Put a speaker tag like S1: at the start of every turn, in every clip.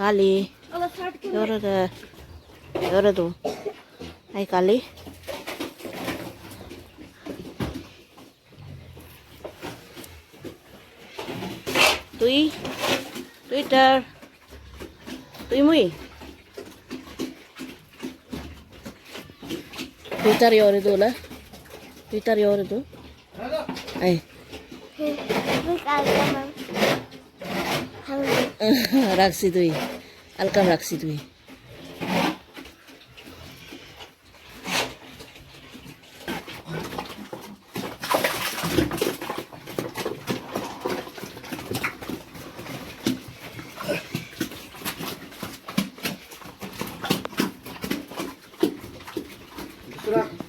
S1: Kali. Yorada. Hai Kali. Twitter. Mui. Twitter yoradu la. Twitter yoradu. Ai. Raksi dui. Alkam raksi dui.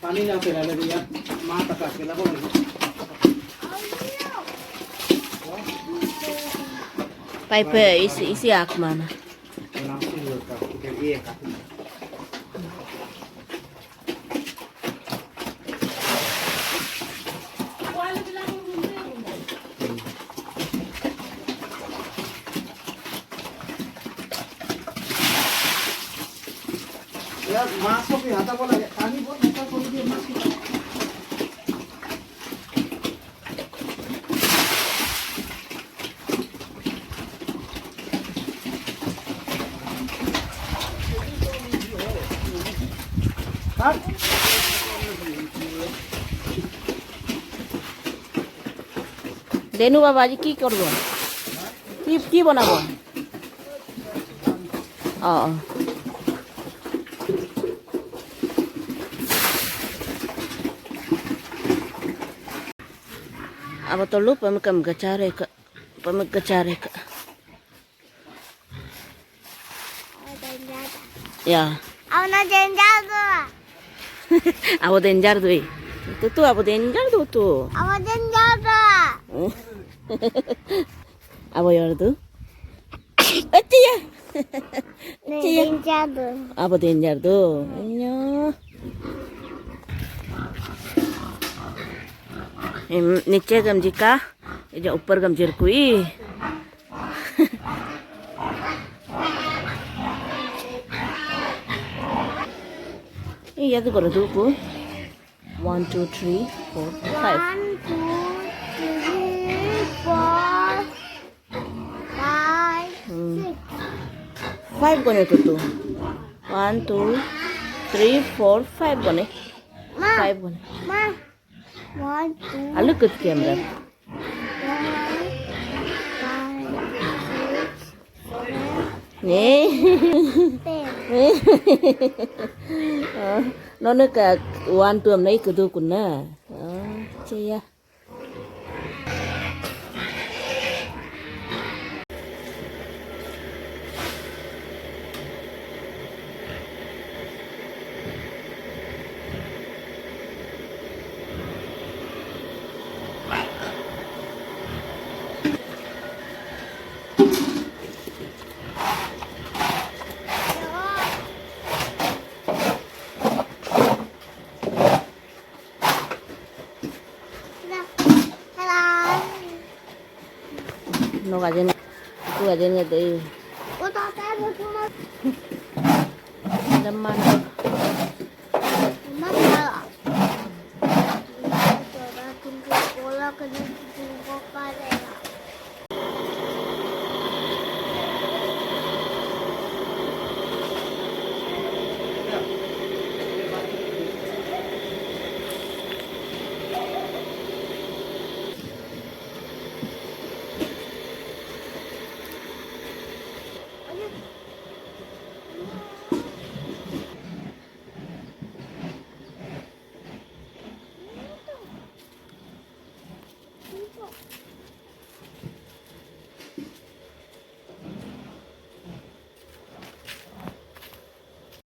S2: पानी ना पिला ले भैया माँ तक के लगो
S1: Pipe isi ak mana?
S2: langsung letak ke iya kan ya masuk ya tak boleh kami buat kita perlu dia masuk
S1: Denu বাবা আজ কি করব কি বানাবো Apa tolu pamikam gacare ka pamik gacare ka ya
S3: Awna danger do.
S1: Abo danger doi tu abo danger do tu
S3: Awa danger do.
S1: Abo yordu Atia
S3: Danger do.
S1: Abo danger do Inyo नीचे गमजी का ये जो ऊपर गमजी रखुई ये तो करो दो को 1 2 3 4 5
S3: 1 2 3 4 5 6
S1: 5 बने तो 1 2 3 4 5 बने 5 बने
S3: Ma 1 2
S1: look at camera นี่ nó nói cả quan tuồng đấy cứ tôi cũng nè chơi nó gajen tu gajen nggak deh
S3: Kau tak tahu cuma
S1: teman